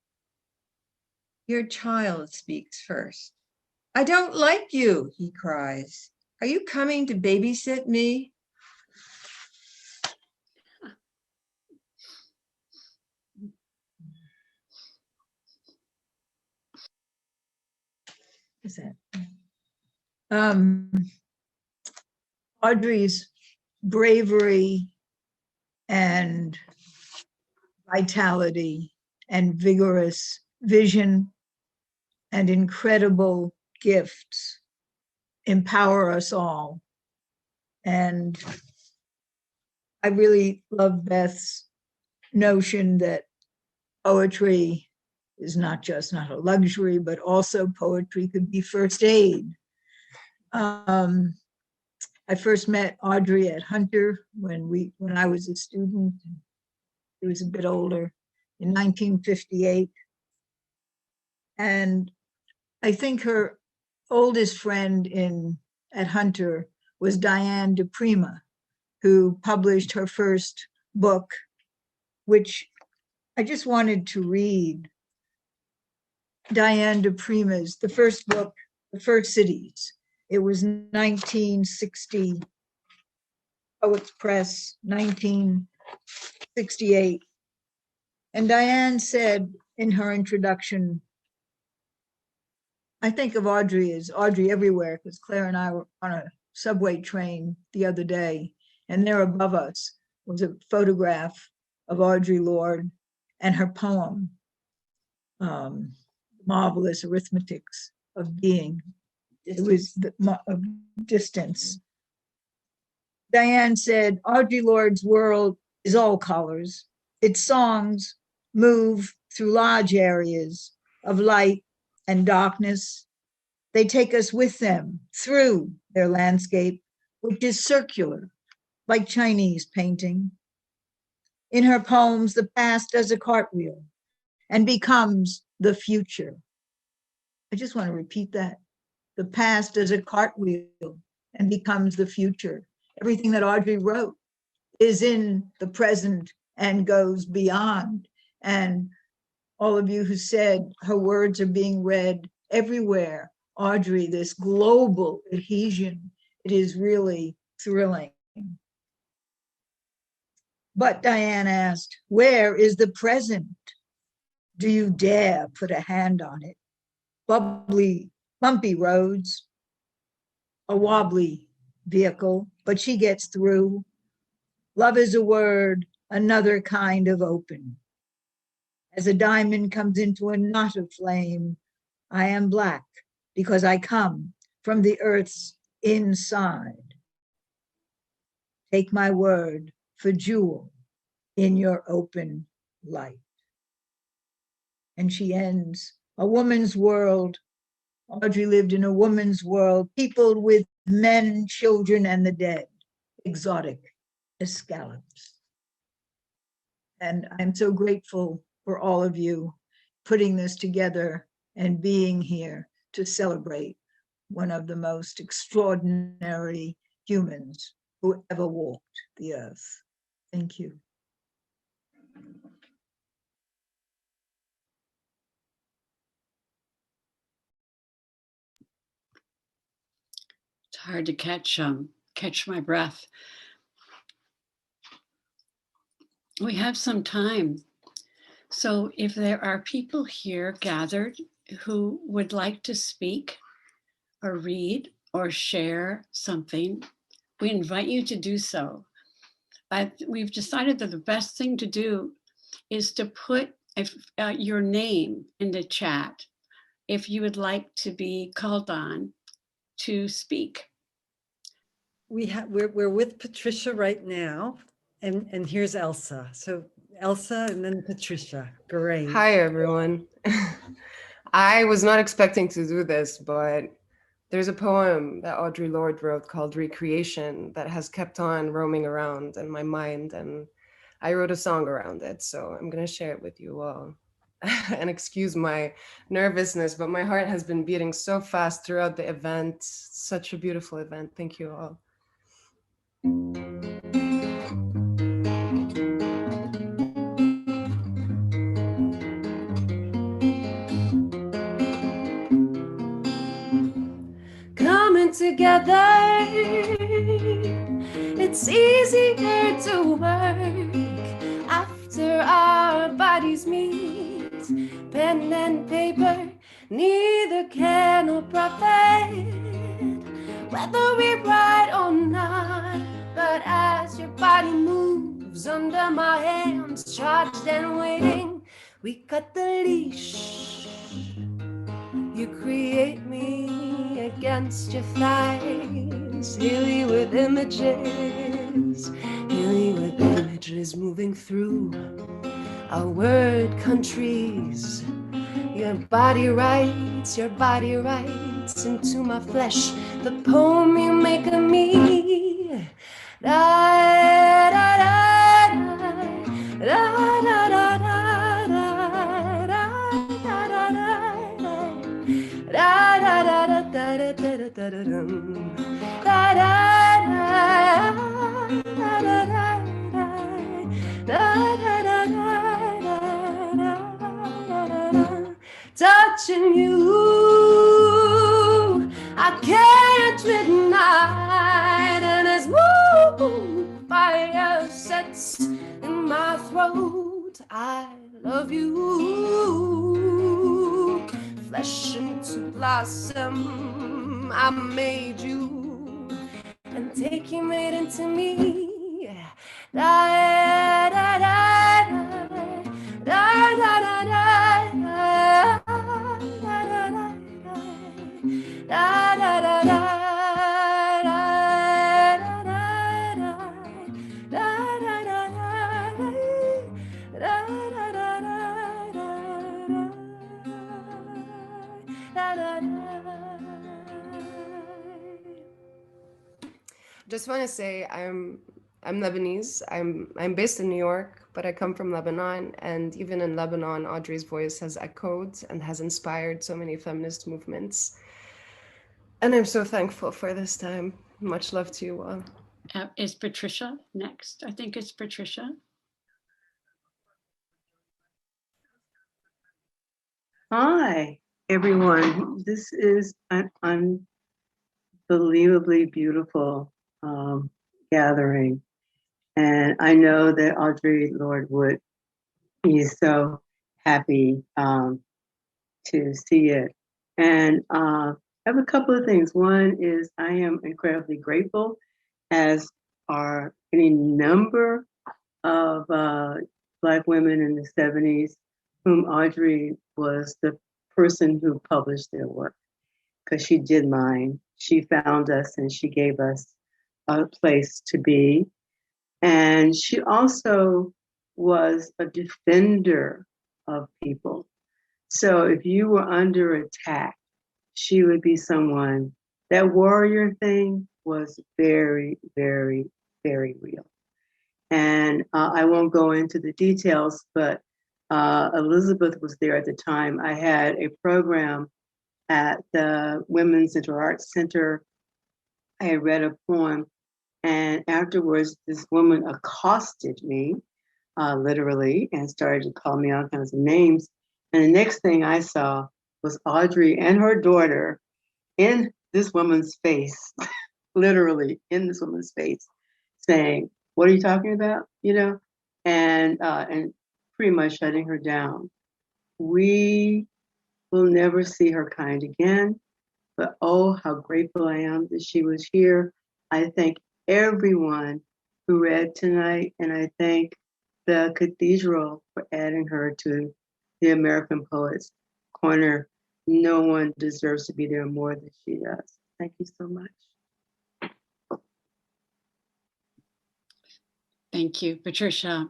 Your child speaks first. I don't like you, he cries. Are you coming to babysit me? What's that? Audrey's bravery and vitality and vigorous vision and incredible gifts empower us all. And I really love Beth's notion that poetry is not a luxury, but also poetry could be first aid. I first met Audrey at Hunter when I was a student. He was a bit older, in 1958. And I think her oldest friend at Hunter was Diane DePrima, who published her first book, which I just wanted to read. Diane DePrima's, the first book, The First Cities. It was 1960, Poets Press, 1968. And Diane said in her introduction, I think of Audrey as Audrey everywhere, because Claire and I were on a subway train the other day, and there above us was a photograph of Audre Lorde and her poem, Marvelous Arithmetics of Being. It was of distance. Diane said, Audre Lorde's world is all colors. Its songs move through large areas of light and darkness. They take us with them through their landscape, which is circular, like Chinese painting. In her poems, the past does a cartwheel and becomes the future. I just want to repeat that. The past does a cartwheel and becomes the future. Everything that Audrey wrote is in the present and goes beyond. And all of you who said her words are being read everywhere. Audrey, this global adhesion, it is really thrilling. But Diane asked, where is the present? Do you dare put a hand on it? Bumpy roads, a wobbly vehicle, but she gets through. Love is a word, another kind of open. As a diamond comes into a knot of flame, I am black because I come from the earth's inside. Take my word for jewel in your open light. And she ends, a woman's world. Audre lived in a woman's world, peopled with men, children, and the dead, exotic as scallops. And I'm so grateful for all of you putting this together and being here to celebrate one of the most extraordinary humans who ever walked the earth. Thank you. It's hard to catch my breath. We have some time. So if there are people here gathered who would like to speak or read or share something, we invite you to do so. We've decided that the best thing to do is to put your name in the chat if you would like to be called on to speak. We're with Patricia right now, and here's Elsa. So Elsa and then Patricia. Great. Hi, everyone. I was not expecting to do this, but there's a poem that Audre Lorde wrote called Recreation that has kept on roaming around in my mind, and I wrote a song around it, so I'm going to share it with you all. And excuse my nervousness, but my heart has been beating so fast throughout the event. Such a beautiful event. Thank you all. Coming together, it's easier to work after our bodies meet. Pen and paper, neither can nor profit, whether we write or not. But as your body moves under my hands, charged and waiting, we cut the leash. You create me against your thighs, hilly with images, moving through our word countries. Your body writes into my flesh the poem you make of me. Da, da, da, da, da, da, da, da, da, touching you, I can't deny, and as fire sets in my throat, I love you. Flesh into blossom, I made you, and take you made into me. Da, da, da, da, da, da, da, da, da, da, da, da. Just want to say I'm Lebanese. I'm based in New York, but I come from Lebanon, and even in Lebanon, Audre's voice has echoed and has inspired so many feminist movements. And I'm so thankful for this time. Much love to you all. Is Patricia next? I think it's Patricia. Hi, everyone. This is an unbelievably beautiful gathering. And I know that Audre Lorde would be so happy to see it. And I have a couple of things. One is I am incredibly grateful, as are any number of Black women in the 70s whom Audre was the person who published their work, because she did mine. She found us and she gave us a place to be. And she also was a defender of people. So if you were under attack, she would be someone. That warrior thing was very, very, very real. And I won't go into the details, but Elizabeth was there at the time. I had a program at the Women's Inter Arts Center. I had read a poem, and afterwards, this woman accosted me, literally, and started to call me all kinds of names. And the next thing I saw was Audre and her daughter in this woman's face, literally in this woman's face, saying, "What are you talking about?" You know, and pretty much shutting her down. We will never see her kind again, but oh, how grateful I am that she was here. I thank everyone who read tonight, and I thank the Cathedral for adding her to the American Poets Corner. No one deserves to be there more than she does. Thank you so much. Thank you, Patricia.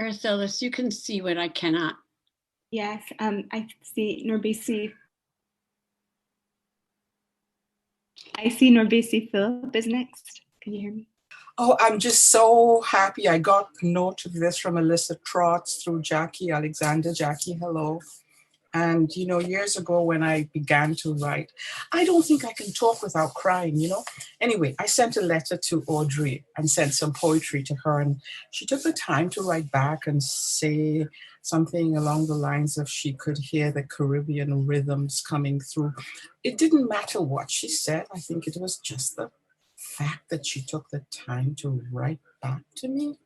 Araceli, you can see what I cannot. Yes, I see Norbisi. I see Norbisi Philip is next. Can you hear me? Oh, I'm just so happy. I got a note of this from Alyssa Trotz through Jackie Alexander. Jackie, hello. And, you know, years ago when I began to write, I don't think I can talk without crying, you know. Anyway, I sent a letter to Audre and sent some poetry to her. And she took the time to write back and say something along the lines of she could hear the Caribbean rhythms coming through. It didn't matter what she said. I think it was just the fact that she took the time to write back to me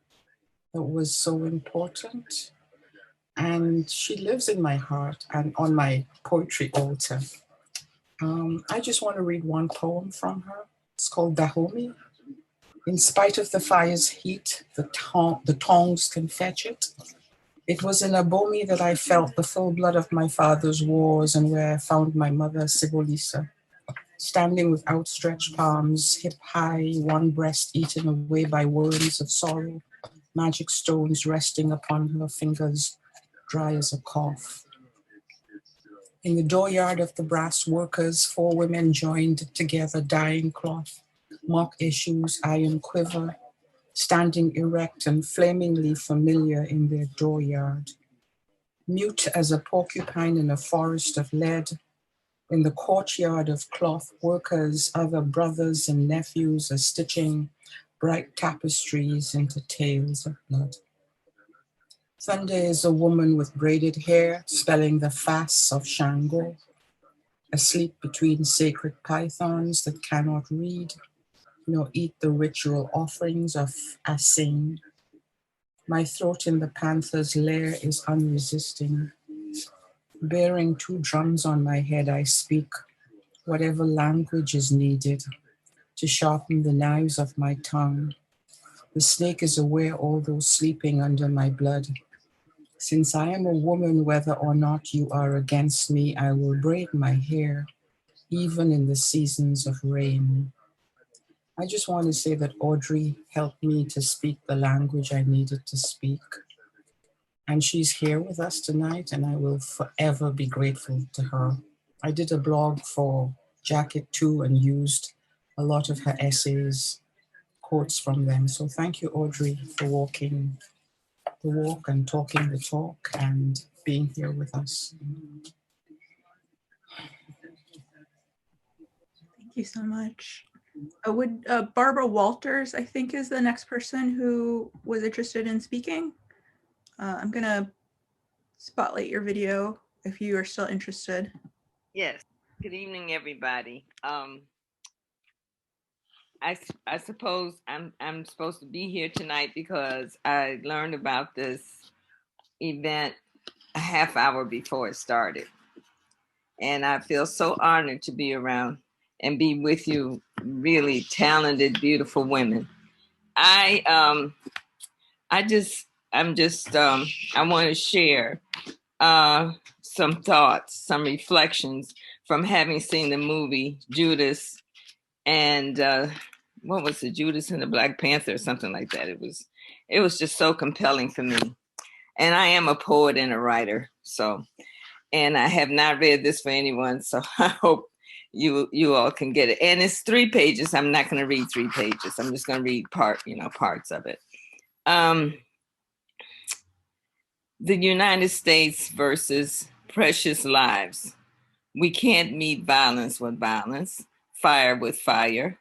that was so important. And she lives in my heart and on my poetry altar. I just want to read one poem from her. It's called Dahomey. In spite of the fire's heat, the tongs can fetch it. It was in Abomi that I felt the full blood of my father's wars and where I found my mother, Sibolisa, standing with outstretched palms, hip high, one breast eaten away by worms of sorrow, magic stones resting upon her fingers, dry as a cough. In the dooryard of the brass workers, 4 women joined together, dyeing cloth, mock issues, iron quiver, standing erect and flamingly familiar in their dooryard. Mute as a porcupine in a forest of lead, in the courtyard of cloth workers, other brothers and nephews are stitching bright tapestries into tales of blood. Sunday is a woman with braided hair, spelling the fasts of Shango, asleep between sacred pythons that cannot read, nor eat the ritual offerings of Asin. My throat in the panther's lair is unresisting. Bearing 2 drums on my head, I speak whatever language is needed to sharpen the knives of my tongue. The snake is aware, although sleeping under my blood. Since I am a woman, whether or not you are against me, I will braid my hair, even in the seasons of rain. I just want to say that Audre helped me to speak the language I needed to speak. And she's here with us tonight, and I will forever be grateful to her. I did a blog for Jacket 2 and used a lot of her essays, quotes from them. So thank you, Audre, for walking the walk and talking the talk and being here with us. Thank you so much. Would Barbara Walters, I think, is the next person who was interested in speaking. I'm gonna spotlight your video if you are still interested. Yes. Good evening, everybody. I suppose I'm supposed to be here tonight because I learned about this event a half hour before it started. And I feel so honored to be around and be with you really talented, beautiful women. I want to share some thoughts, some reflections from having seen the movie Judas and what was it, Judas and the Black Panther or something like that. It was just so compelling for me. And I am a poet and a writer. So And I have not read this for anyone, so I hope you all can get it. And it's 3 pages. I'm not going to read 3 pages. I'm just going to read parts of it. The United States versus precious lives. We can't meet violence with violence, fire with fire.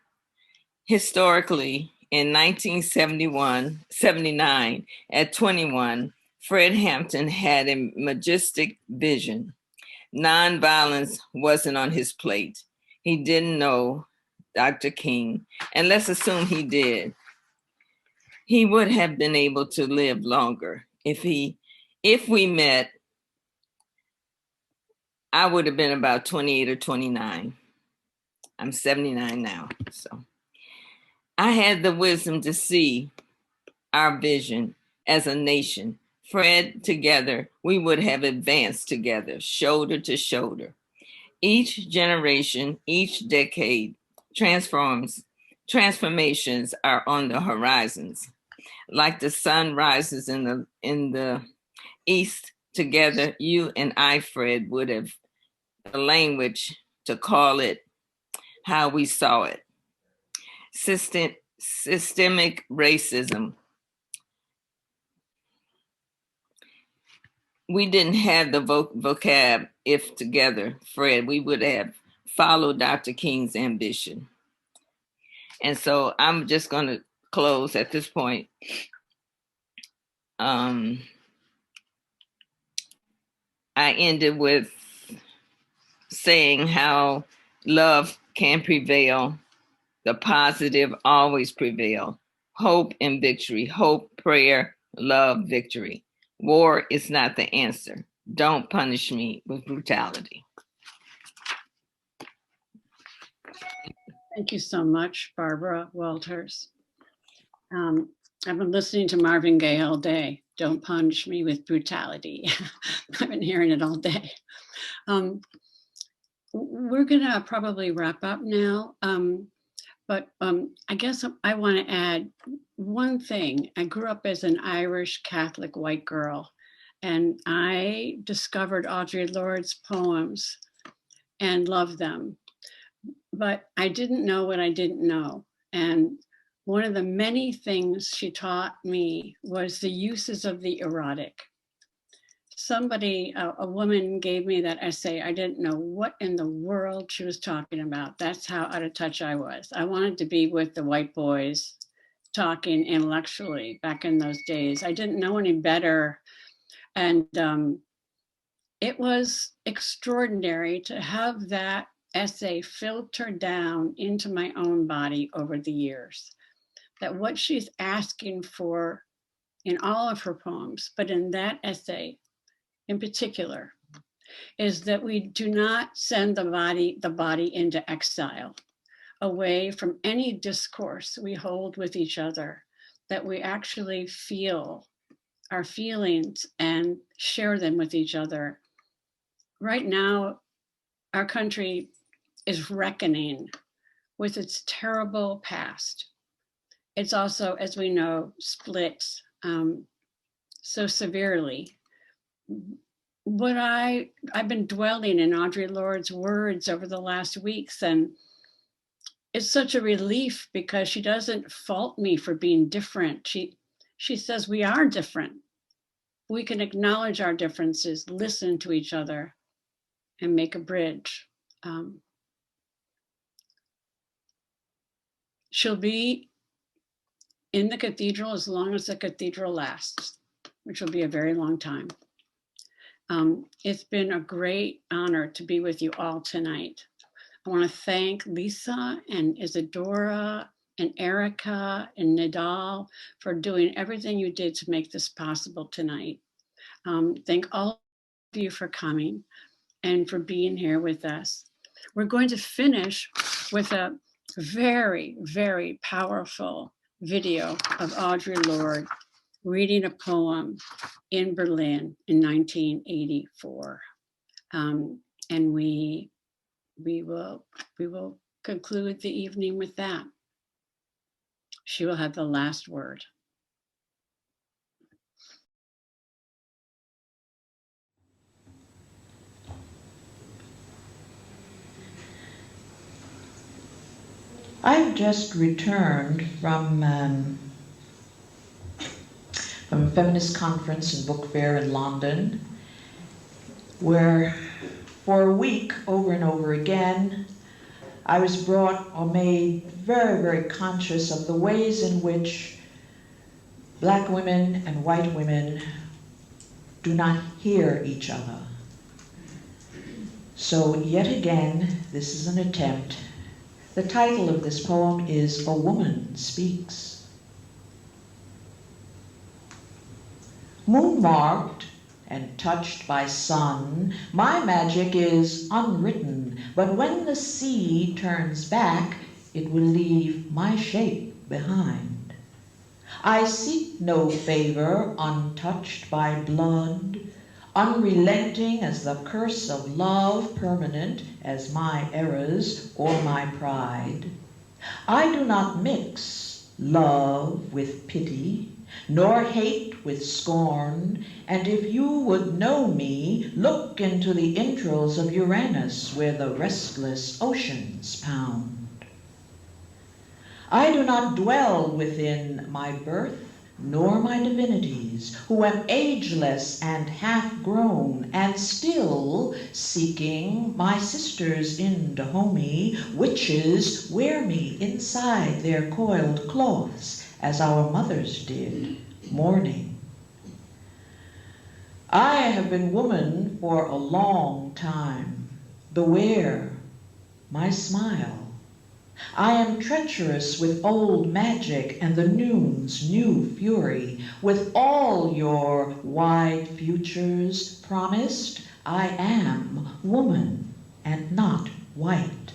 Historically, in 1979, at 21, Fred Hampton had a majestic vision. Nonviolence wasn't on his plate. He didn't know Dr. King, and let's assume he did. He would have been able to live longer. If we met, I would have been about 28 or 29. I'm 79 now, so. I had the wisdom to see our vision as a nation. Fred, together, we would have advanced together, shoulder to shoulder. Each generation, each decade, transformations are on the horizons. Like the sun rises in the east, together, you and I, Fred, would have the language to call it how we saw it. Systemic racism. We didn't have the vocab. If together, Fred, we would have followed Dr. King's ambition. And so I'm just going to close at this point. I ended with saying how love can prevail. The positive always prevail. Hope and victory. Hope, prayer, love, victory. War is not the answer. Don't punish me with brutality. Thank you so much, Barbara Walters. I've been listening to Marvin Gaye all day. Don't punish me with brutality. I've been hearing it all day. We're gonna probably wrap up now. But I guess I want to add one thing. I grew up as an Irish Catholic white girl, and I discovered Audre Lorde's poems and loved them. But I didn't know what I didn't know. And one of the many things she taught me was the uses of the erotic. Somebody, a woman gave me that essay. I didn't know what in the world she was talking about. That's how out of touch I was. I wanted to be with the white boys talking intellectually back in those days. I didn't know any better. And it was extraordinary to have that essay filter down into my own body over the years. That what she's asking for in all of her poems, but in that essay, in particular, is that we do not send the body into exile, away from any discourse we hold with each other, that we actually feel our feelings and share them with each other. Right now, our country is reckoning with its terrible past. It's also, as we know, split so severely. What I've been dwelling in Audre Lorde's words over the last weeks, and it's such a relief because she doesn't fault me for being different. She says we are different. We can acknowledge our differences, listen to each other, and make a bridge. She'll be in the cathedral as long as the cathedral lasts, which will be a very long time. It's been a great honor to be with you all tonight. I want to thank Lisa and Isadora and Erica and Nidal for doing everything you did to make this possible tonight. Thank all of you for coming and for being here with us. We're going to finish with a very, very powerful video of Audre Lorde reading a poem in Berlin in 1984. And we will conclude the evening with that. She will have the last word. I've just returned from a feminist conference and book fair in London, where for a week, over and over again, I was brought or made very, very conscious of the ways in which Black women and white women do not hear each other. So yet again, this is an attempt. The title of this poem is A Woman Speaks. Moon-marked and touched by sun, my magic is unwritten, but when the sea turns back, it will leave my shape behind. I seek no favor untouched by blood, unrelenting as the curse of love, permanent as my errors or my pride. I do not mix love with pity, nor hate with scorn, and if you would know me, look into the entrails of Uranus where the restless oceans pound. I do not dwell within my birth, nor my divinities, who am ageless and half-grown, and still seeking my sisters in Dahomey. Witches wear me inside their coiled cloths, as our mothers did, mourning. I have been woman for a long time. Beware my smile. I am treacherous with old magic and the noon's new fury. With all your wide futures promised, I am woman and not white.